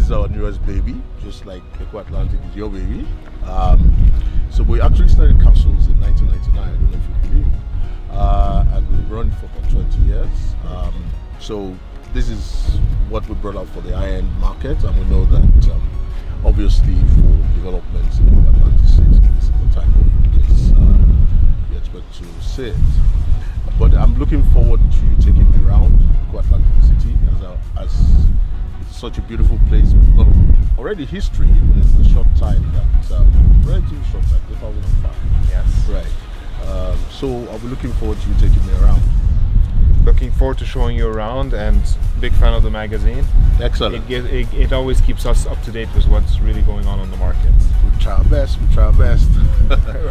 is our newest baby, just like Eco Atlantic is your baby. So we actually started capsules in 1999, I don't know if you believe. And we've run for about 20 years. So this is what we brought out for the high-end market, and we know that obviously for developments in Eco Atlantic City, this is the type of place you expect to see it. But I'm looking forward to you taking me around Eco Atlantic City as it's such a beautiful place. We've got already history, even in the short time that, relatively short time, 2005. Yes. Right. So I'll be looking forward to you taking me around. Looking forward to showing you around, and big fan of the magazine. Excellent. It always keeps us up to date with what's really going on the market. We try our best, we try our best.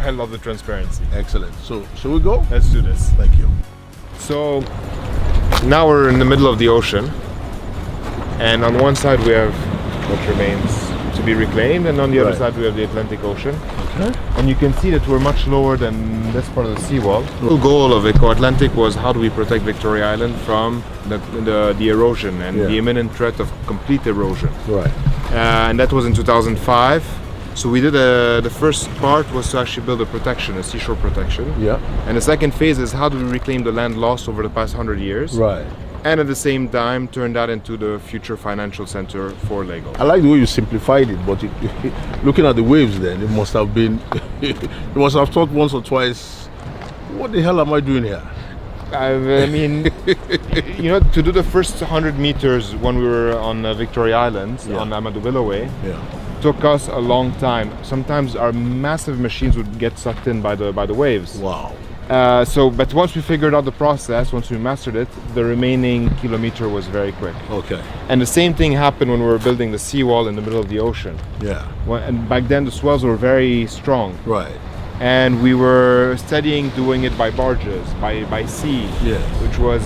I love the transparency. Excellent. So, shall we go? Let's do this. Thank you. So, now we're in the middle of the ocean, and on one side we have what remains to be reclaimed, and on the other side we have the Atlantic Ocean. Okay. And you can see that we're much lower than this part of the seawall. The goal of Eco Atlantic was how do we protect Victoria Island from the erosion and the imminent threat of complete erosion. Right. And that was in 2005. So we did the first part was to actually build a seashore protection. Yeah. And the second phase is how do we reclaim the land lost over the past 100 years. Right. And at the same time turn that into the future financial center for Lagos. I like the way you simplified it, but looking at the waves then, it must have been, you must have thought once or twice, what the hell am I doing here? I mean, you know, to do the first 100 meters when we were on Victoria Island, on Amadou Billoway, took us a long time. Sometimes our massive machines would get sucked in by the waves. Wow. But once we figured out the process, once we mastered it, the remaining kilometer was very quick. Okay. And the same thing happened when we were building the seawall in the middle of the ocean. Yeah. And back then the swells were very strong. Right. And we were studying doing it by barges, by sea, which was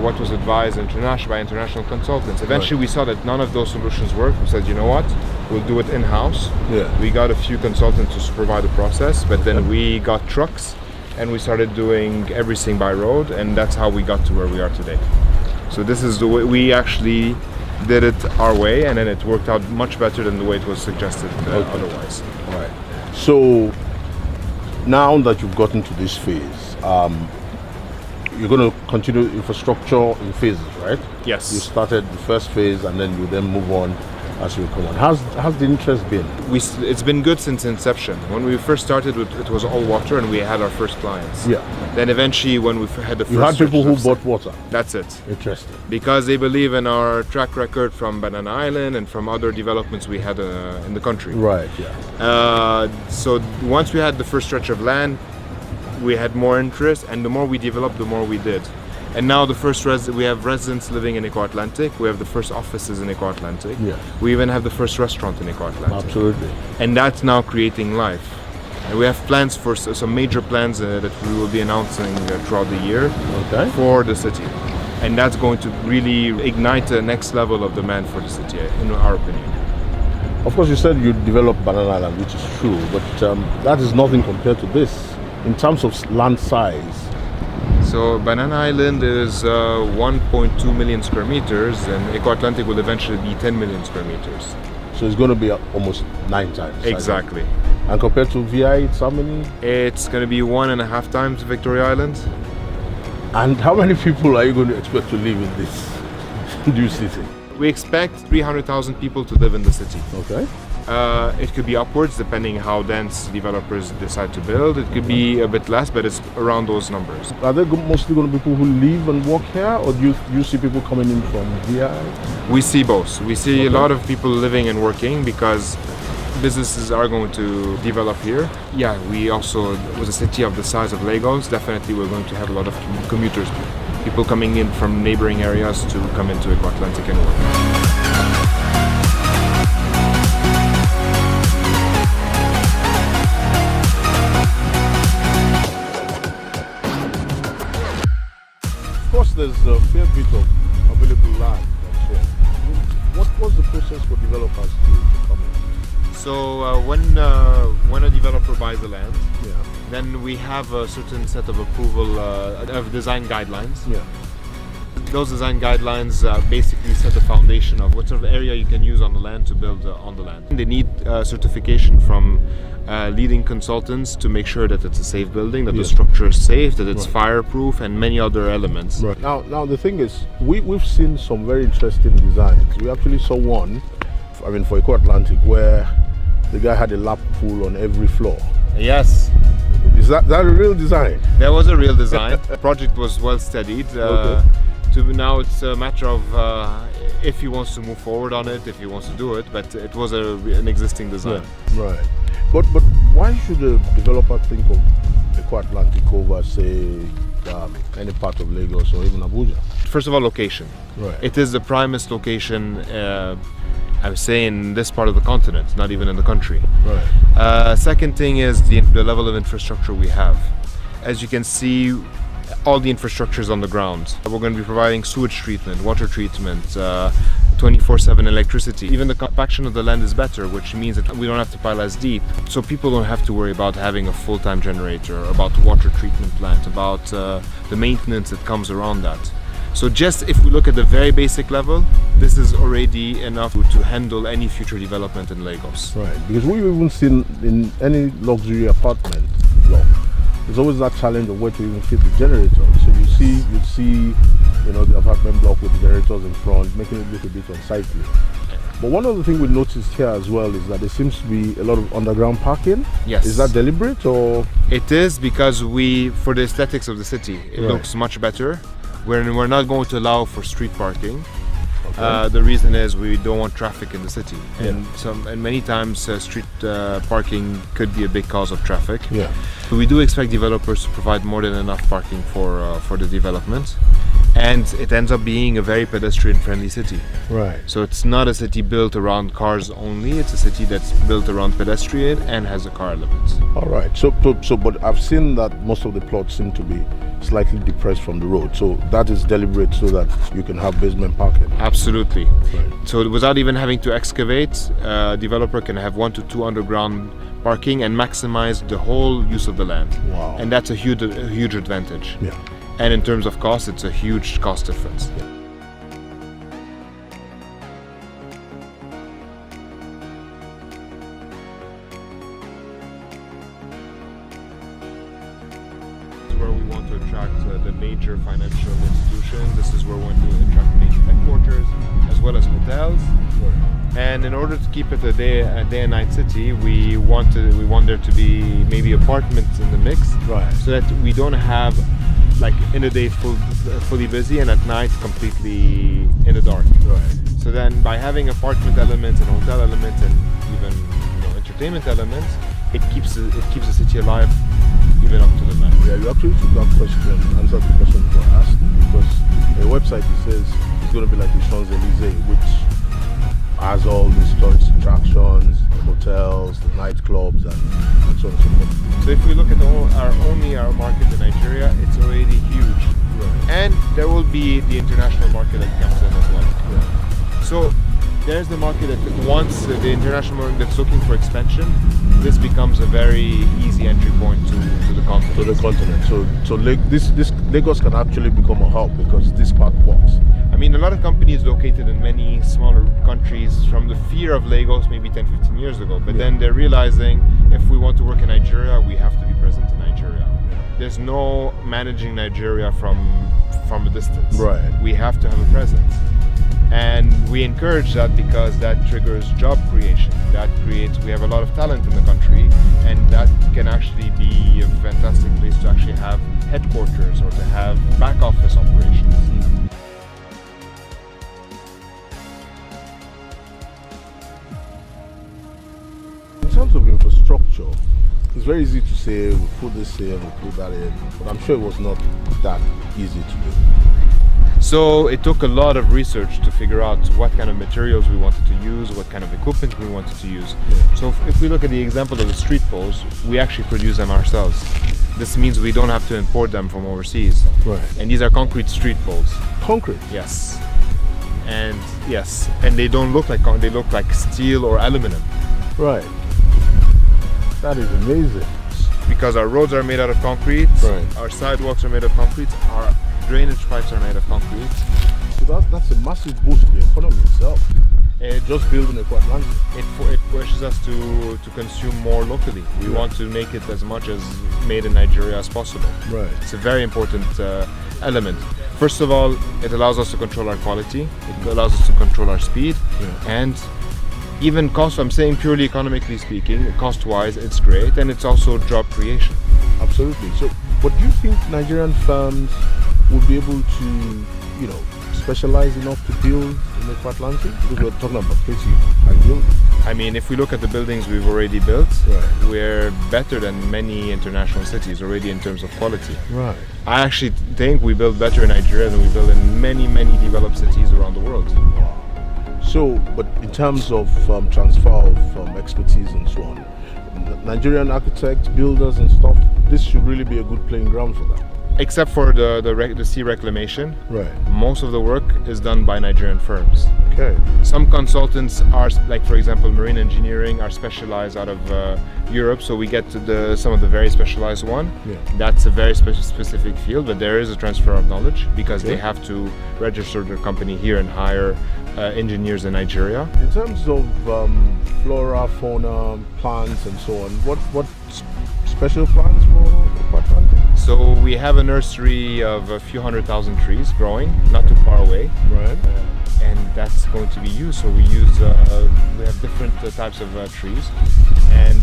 what was advised by international consultants. Eventually we saw that none of those solutions worked. We said, you know what, we'll do it in-house. Yeah. We got a few consultants to supervise the process, but then we got trucks and we started doing everything by road, and that's how we got to where we are today. So this is the way we actually did it our way, and then it worked out much better than the way it was suggested otherwise. All right. So now that you've gotten to this phase, you're going to continue infrastructure in phases, right? Yes. You started the first phase, and then you then move on as you come on. How's the interest been? It's been good since inception. When we first started, it was all water, and we had our first clients. Yeah. Then eventually, when we had the first, you had people who bought water. That's it. Interesting. Because they believe in our track record from Banana Island and from other developments we had in the country. Right. Yeah. So once we had the first stretch of land, we had more interest, and the more we developed, the more we did. And now we have residents living in Eco Atlantic. We have the first offices in Eco Atlantic. Yeah. We even have the first restaurant in Eco Atlantic. Absolutely. And that's now creating life. And we have plans for some major plans that we will be announcing throughout the year for the city. And that's going to really ignite the next level of demand for the city, in our opinion. Of course, you said you developed Banana Island, which is true, but that is nothing compared to this in terms of land size. So Banana Island is 1.2 million square meters, and Eco Atlantic will eventually be 10 million square meters. So it's going to be almost 9 times. Exactly. And compared to VI, it's how many? It's going to be 1.5 times Victoria Island. And how many people are you going to expect to live in this new city? We expect 300,000 people to live in the city. Okay. It could be upwards depending how dense developers decide to build. It could be a bit less, but it's around those numbers. Are there mostly going to be people who live and work here, or do you see people coming in from VI? We see both. We see a lot of people living and working because businesses are going to develop here. Yeah, we also, with a city of the size of Lagos, definitely we're going to have a lot of commuters, people coming in from neighboring areas to come into Eco Atlantic and work. There's a fair bit of available land that's here. What's the process for developers to come in? So when a developer buys the land, then we have a certain set of approval of design guidelines. Those design guidelines basically set the foundation of what sort of area you can use on the land to build on the land. They need certification from leading consultants to make sure that it's a safe building, that the structure is safe, that it's fireproof, and many other elements. Right. Now the thing is, we've seen some very interesting designs. We actually saw one, for Eco Atlantic, where the guy had a lap pool on every floor. Yes. Is that a real design? There was a real design. The project was well studied. Now it's a matter of if he wants to move forward on it, if he wants to do it, but it was an existing design. Yeah. Right. But why should a developer think of Eco Atlantic over, say, any part of Lagos or even Abuja? First of all, location. Right. It is the primest location, I would say, in this part of the continent, not even in the country. Right. Second thing is the level of infrastructure we have. As you can see, all the infrastructure is on the ground. We're going to be providing sewage treatment, water treatment, 24/7 electricity. Even the compaction of the land is better, which means that we don't have to pile as deep. So people don't have to worry about having a full-time generator, about water treatment plant, about the maintenance that comes around that. So just if we look at the very basic level, this is already enough to handle any future development in Lagos. Right. Because we've even seen in any luxury apartment block, there's always that challenge of where to even fit the generator. So you see, the apartment block with the generators in front, making it look a bit unsightly. But one other thing we noticed here as well is that there seems to be a lot of underground parking. Yes. Is that deliberate or? It is, because for the aesthetics of the city, it looks much better. We're not going to allow for street parking. Okay. The reason is we don't want traffic in the city, and many times street parking could be a big cause of traffic. Yeah. So we do expect developers to provide more than enough parking for the development, and it ends up being a very pedestrian-friendly city. Right. So it's not a city built around cars only; it's a city that's built around pedestrian and has a car element. All right. So, but I've seen that most of the plots seem to be slightly depressed from the road. So that is deliberate so that you can have basement parking. Absolutely. Right. So without even having to excavate, a developer can have 1 to 2 underground parking and maximize the whole use of the land. Wow. And that's a huge advantage. Yeah. And in terms of cost, it's a huge cost difference. Yeah. Where we want to attract the major financial institutions. This is where we want to attract major headquarters as well as hotels. Right. And in order to keep it a day and night city, we want there to be maybe apartments in the mix, Right. so that we don't have like in the day fully busy and at night completely in the dark. Right. So then by having apartment elements and hotel elements and even entertainment elements, it keeps the city alive even up to the night. Yeah, you actually took that question, answered the question before I asked you, because the website it says it's going to be like the Champs-Élysées, which has all these tourist attractions, the hotels, the nightclubs, and so on and so forth. So if we look at our market in Nigeria, it's already huge. Right. And there will be the international market that comes in as well. Yeah. So there's the market that wants the international market that's looking for expansion. This becomes a very easy entry point to the continent. To the continent. So this Lagos can actually become a hub because this part works. I mean, a lot of companies located in many smaller countries from the fear of Lagos maybe 10, 15 years ago. But then they're realizing if we want to work in Nigeria, we have to be present in Nigeria. There's no managing Nigeria from a distance. Right. We have to have a presence. And we encourage that because that triggers job creation. We have a lot of talent in the country, and that can actually be a fantastic place to actually have headquarters or to have back office operations. In terms of infrastructure, it's very easy to say we put this in, we put that in, but I'm sure it was not that easy to do. So it took a lot of research to figure out what kind of materials we wanted to use, what kind of equipment we wanted to use. Yeah. So if we look at the example of the street poles, we actually produce them ourselves. This means we don't have to import them from overseas. Right. And these are concrete street poles. Concrete. Yes. And they don't look like they look like steel or aluminum. Right. That is amazing. Because our roads are made out of concrete, Right. our sidewalks are made of concrete, our drainage pipes are made of concrete, So that's a massive boost to the economy itself. Just building Eko Atlantic. It pushes us to consume more locally. We want to make it as much as made in Nigeria as possible. Right. It's a very important element. First of all, it allows us to control our quality. It allows us to control our speed, and even cost. I'm saying purely economically speaking, cost-wise, it's great, and it's also job creation. Absolutely. So, but do you think Nigerian firms would be able to, specialize enough to build in Eko Atlantic? Because we're talking about pretty high buildings. I mean, if we look at the buildings we've already built, Right. we're better than many international cities already in terms of quality. Right. I actually think we build better in Nigeria than we build in many, many developed cities around the world. So, but in terms of transfer of expertise and so on, Nigerian architects, builders and stuff, this should really be a good playing ground for that. Except for the sea reclamation, Right. most of the work is done by Nigerian firms. Okay. Some consultants are, like for example, marine engineering, are specialized out of Europe, so we get to some of the very specialized one. Yeah. That's a very specific field, but there is a transfer of knowledge because they Okay. have to register their company here and hire engineers in Nigeria. In terms of flora, fauna, plants and so on, what special plants for Eko Atlantic? So we have a nursery of a few 100,000 trees growing, not too far away. Right. And that's going to be used. So we have different types of trees, and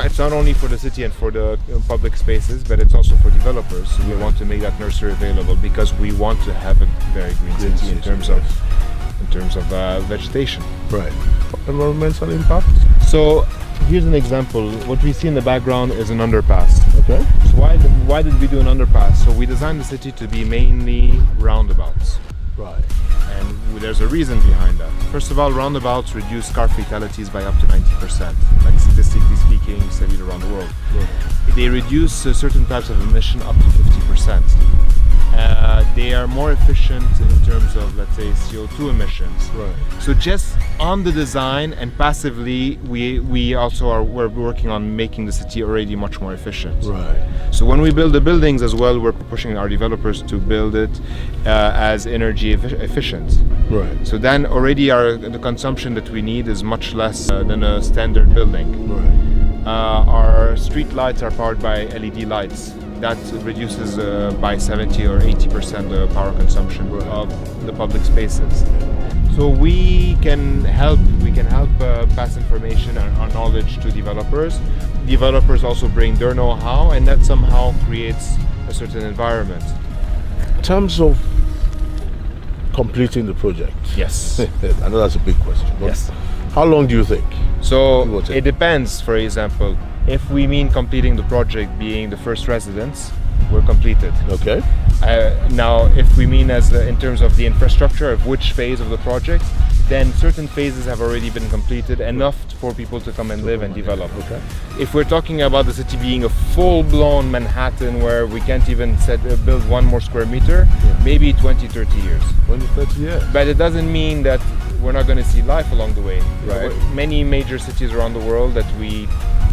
it's not only for the city and for the public spaces, but it's also for developers. So we Right. want to make that nursery available because we want to have a very green city in terms of vegetation. Right. Environmental impact. So here's an example. What we see in the background is an underpass. Okay. So why did we do an underpass? So we designed the city to be mainly roundabouts. Right. And there's a reason behind that. First of all, roundabouts reduce car fatalities by up to 90%, like statistically speaking, studied around the world. Right. They reduce certain types of emission up to 50%. They are more efficient in terms of, let's say, CO2 emissions. Right. So just on the design and passively, we're working on making the city already much more efficient. Right. So when we build the buildings as well, we're pushing our developers to build it as energy efficient. Right. So then already the consumption that we need is much less than a standard building. Right. Our street lights are powered by LED lights. That reduces by 70 or 80% the power consumption Right. of the public spaces. So we can help pass information and our knowledge to developers. Developers also bring their know-how, and that somehow creates a certain environment. In terms of completing the project, Yes. I know that's a big question. But Yes. how long do you think? So Give or take. it depends. For example, if we mean completing the project being the first residence, we're completed. Okay. Now, if we mean in terms of the infrastructure of which phase of the project, then certain phases have already been completed, enough for people to come and live and develop. Okay. If we're talking about the city being a full-blown Manhattan where we can't even build one more square meter, maybe 20, 30 years. 20, 30 years. But it doesn't mean that we're not going to see life along the way. Right. Many major cities around the world that we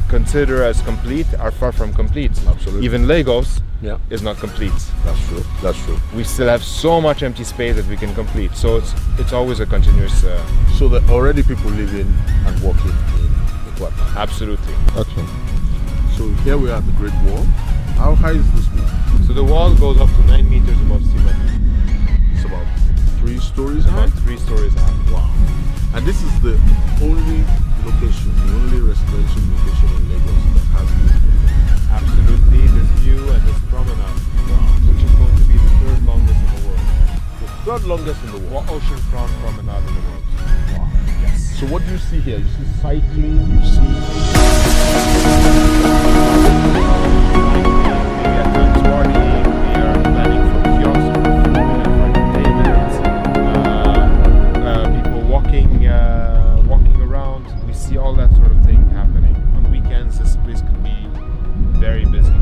consider as complete are far from complete. Absolutely. Even Lagos Yeah. is not complete. That's true. That's true. We still have so much empty space that we can complete. So it's always a continuous. So there are already people living and working in Eko Atlantic. Absolutely. Okay. So here we are at the Great Wall. How high is this wall? So the wall goes up to 9 meters above sea level. It's about 3 stories About high. 3 stories high. Wow. And this is the only location, the only residential location in Lagos that has this. Absolutely. This view and this promenade, which is going to be the third longest in the world. The third longest in the world. Oceanfront promenade in the world. Wow. Yes. So what do you see here? You see cycling, you see Maybe at times partying, we are planning for kiosks for food and for entertainment, people walking around. We see all that sort of thing happening. On weekends, this place could be very busy.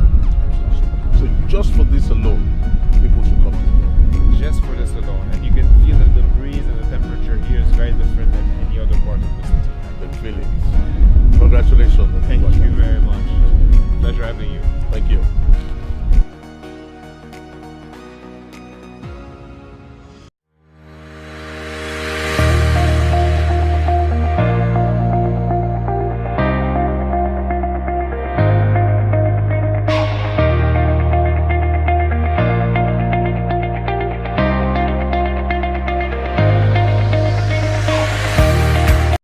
So just for this alone,